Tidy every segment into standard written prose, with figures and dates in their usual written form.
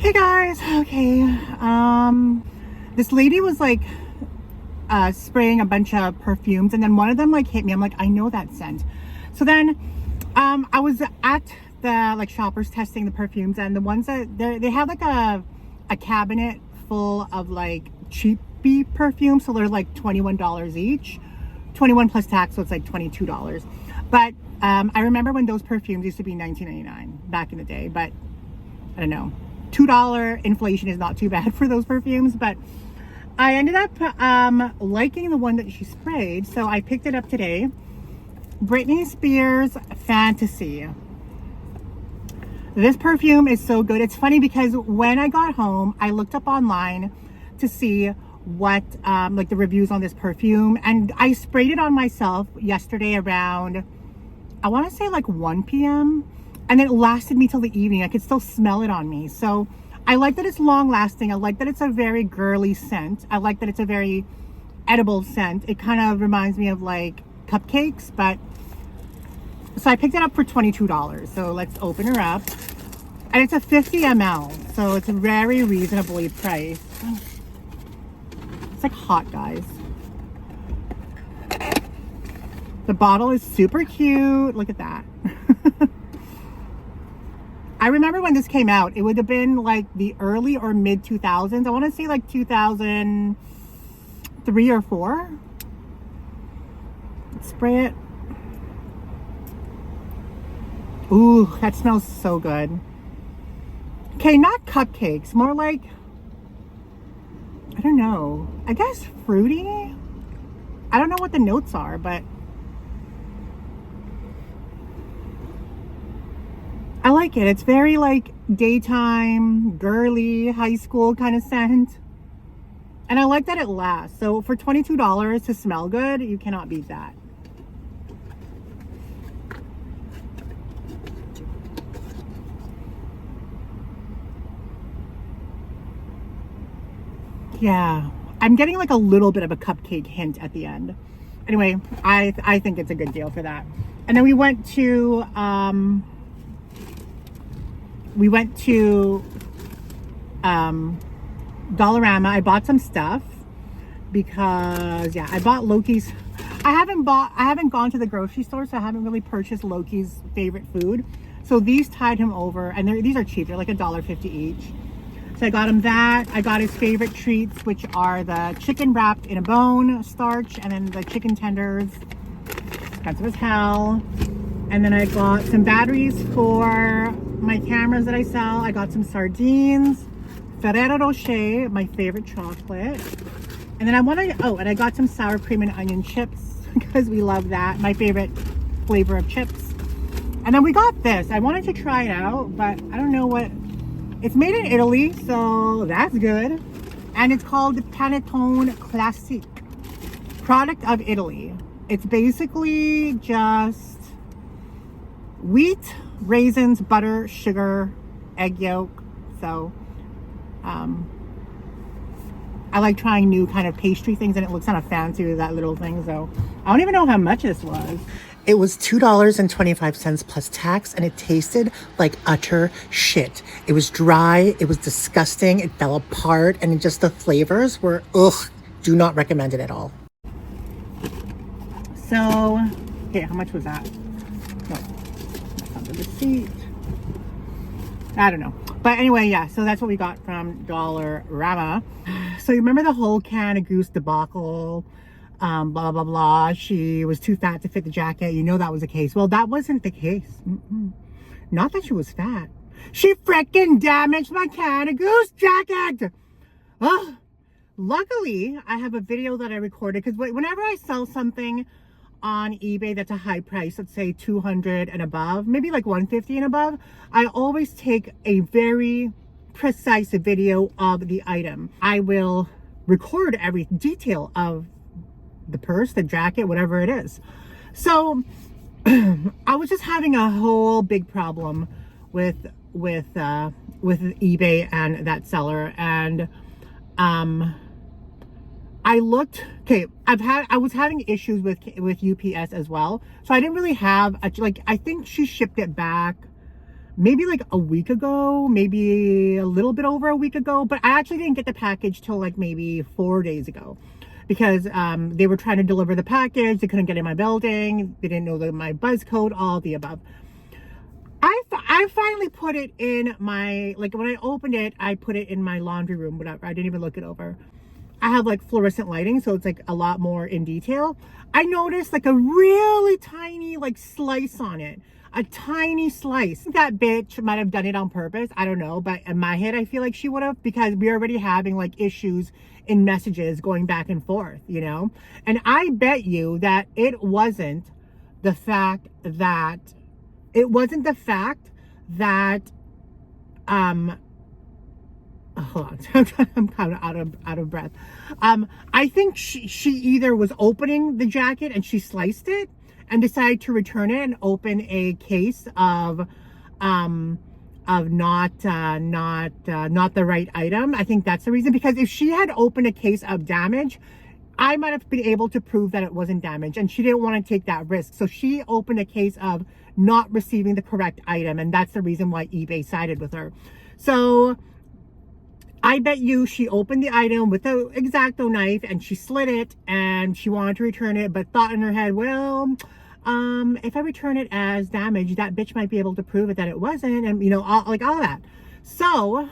Hey guys, okay. This lady was like spraying a bunch of perfumes, and then one of them like hit me. I'm like, I know that scent. So then I was at the like shoppers testing the perfumes, and the ones that they have like a cabinet full of like cheapy perfumes, so they're like $21 each, 21 plus tax, so it's like $22. But I remember when those perfumes used to be $19.99 back in the day, but I don't know, $2 inflation is not too bad for those perfumes. But I ended up liking the one that she sprayed, so I picked it up today. Britney Spears Fantasy. This perfume is so good. It's funny because when I got home, I looked up online to see what like the reviews on this perfume, and I sprayed it on myself yesterday around, I want to say like 1 p.m. and it lasted me till the evening. I could still smell it on me. So I like that it's long lasting. I like that it's a very girly scent. I like that it's a very edible scent. It kind of reminds me of like cupcakes, but so I picked it up for $22. So let's open her up. And it's a 50 ml, so it's very reasonably priced. It's like hot, guys. The bottle is super cute. Look at that. I remember when this came out, it would have been like the early or mid 2000s. I want to say like 2003 or 4. Let's spray it. Ooh, that smells so good. Okay, not cupcakes, more like, I don't know, I guess fruity. I don't know what the notes are, but I like it. It's very like daytime, girly, high school kind of scent. And I like that it lasts. So for $22 to smell good, you cannot beat that. Yeah, I'm getting like a little bit of a cupcake hint at the end. Anyway, I think it's a good deal for that. And then we went to Dollarama. I bought some stuff because yeah, I bought Loki's. I haven't gone to the grocery store, so I haven't really purchased Loki's favorite food. So these tied him over, and these are cheap. They're like $1.50 each. So I got him that. I got his favorite treats, which are the chicken wrapped in a bone starch, and then the chicken tenders, expensive as hell. And then I got some batteries for my cameras that I sell. I got some sardines, Ferrero Rocher, my favorite chocolate. And then and I got some sour cream and onion chips because we love that. My favorite flavor of chips. And then we got this. I wanted to try it out, but I don't know what. It's made in Italy, so that's good. And it's called Panettone Classique, product of Italy. It's basically just wheat, raisins, butter, sugar, egg yolk. So I like trying new kind of pastry things, and it looks kind of fancy with that little thing. So I don't even know how much this was. It was $2.25 plus tax, and it tasted like utter shit. It was dry, it was disgusting, it fell apart, and just the flavors were, ugh, do not recommend it at all. So, okay, how much was that? No, that's not the receipt. I don't know. But anyway, yeah, so that's what we got from Dollarama. So you remember the whole can of Goose debacle? Blah, blah, blah. She was too fat to fit the jacket. You know that was the case. Well, that wasn't the case. Not that she was fat. She freaking damaged my can of Goose jacket. Oh, luckily, I have a video that I recorded, because whenever I sell something on eBay that's a high price, let's say 200 and above, maybe like 150 and above, I always take a very precise video of the item. I will record every detail of the purse, the jacket, whatever it is. So I was just having a whole big problem with eBay and that seller. And I looked, okay, I was having issues with UPS as well. So I didn't really have, I think she shipped it back maybe like a week ago, maybe a little bit over a week ago, but I actually didn't get the package till like maybe 4 days ago because they were trying to deliver the package. They couldn't get in my building. They didn't know my buzz code, all the above. I finally put it in my, like when I opened it, I put it in my laundry room, whatever. I didn't even look it over. I have like fluorescent lighting, so it's like a lot more in detail. I noticed like a really tiny like slice on it. A tiny slice. That bitch might have done it on purpose. I don't know. But in my head, I feel like she would have, because we're already having like issues in messages going back and forth, you know? And I bet you that it wasn't the fact that, hold on, I'm kind of out of breath. I think she either was opening the jacket and she sliced it and decided to return it and open a case of not the right item. I think that's the reason, because if she had opened a case of damage, I might have been able to prove that it wasn't damaged, and she didn't want to take that risk. So she opened a case of not receiving the correct item, and that's the reason why eBay sided with her. So I bet you she opened the item with the X-Acto knife and she slit it and she wanted to return it, but thought in her head, well, if I return it as damaged, that bitch might be able to prove it that it wasn't, and you know, all that. So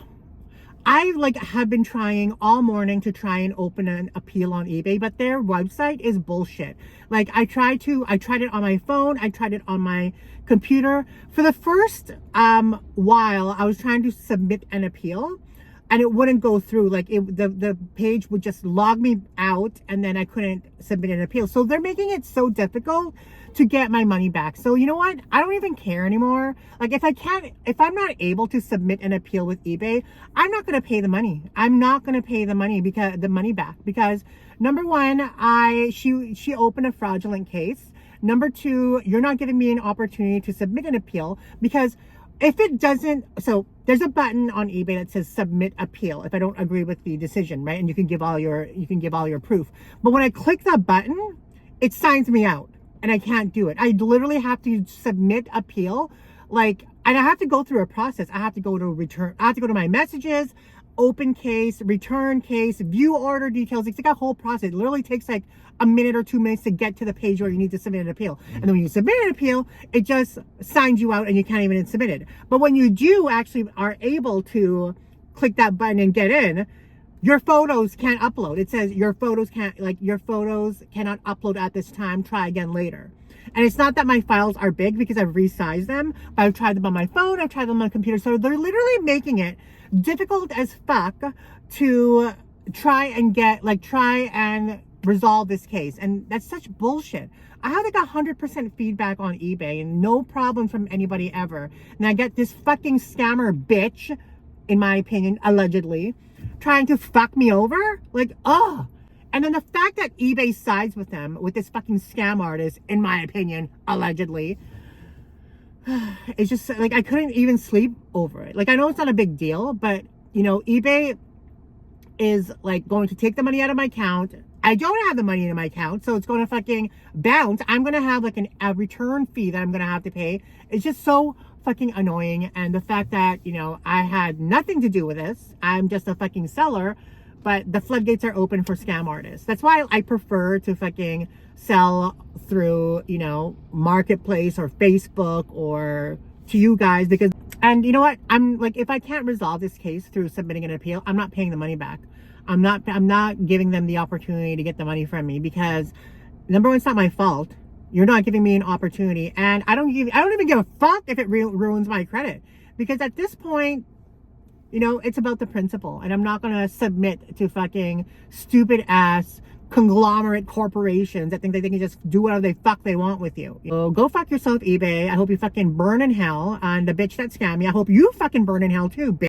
I like have been trying all morning to try and open an appeal on eBay, but their website is bullshit. Like I tried it on my phone, I tried it on my computer. For the first while, I was trying to submit an appeal and it wouldn't go through. Like the page would just log me out and then I couldn't submit an appeal. So they're making it so difficult to get my money back. So you know what? I don't even care anymore. Like if I'm not able to submit an appeal with eBay, I'm not going to pay the money. I'm not going to pay the money back because number one, she opened a fraudulent case. Number two, you're not giving me an opportunity to submit an appeal, because if it doesn't, so there's a button on eBay that says submit appeal if I don't agree with the decision, right? And you can give all your proof. But when I click that button, it signs me out and I can't do it. I literally have to submit appeal, and I have to go through a process. I have to go to my messages, open case, return case, view order details. It's like a whole process. It literally takes like a minute or 2 minutes to get to the page where you need to submit an appeal. And then when you submit an appeal, it just signs you out and you can't even submit it. But when you do actually are able to click that button and get in, your photos can't upload. It says your photos cannot upload at this time. Try again later. And it's not that my files are big because I've resized them, but I've tried them on my phone, I've tried them on my computer. So they're literally making it difficult as fuck to try and resolve this case. And that's such bullshit. I have like 100% feedback on eBay and no problem from anybody ever. And I get this fucking scammer bitch, in my opinion, allegedly, trying to fuck me over. Like, oh. And then the fact that eBay sides with them, with this fucking scam artist, in my opinion, allegedly, it's just like I couldn't even sleep over it. Like, I know it's not a big deal, but you know, eBay is like going to take the money out of my account. I don't have the money in my account, so it's going to fucking bounce. I'm going to have like a return fee that I'm going to have to pay. It's just so fucking annoying. And the fact that, you know, I had nothing to do with this. I'm just a fucking seller, but the floodgates are open for scam artists. That's why I prefer to fucking sell through, you know, Marketplace or Facebook or to you guys, because, and you know what? I'm like, if I can't resolve this case through submitting an appeal, I'm not paying the money back. I'm not giving them the opportunity to get the money from me, because number one, it's not my fault. You're not giving me an opportunity, and I don't even give a fuck if it ruins my credit, because at this point, you know, it's about the principle, and I'm not going to submit to fucking stupid ass conglomerate corporations that think they can just do whatever the fuck they want with you. So go fuck yourself, eBay. I hope you fucking burn in hell. And the bitch that scammed me, I hope you fucking burn in hell too, bitch.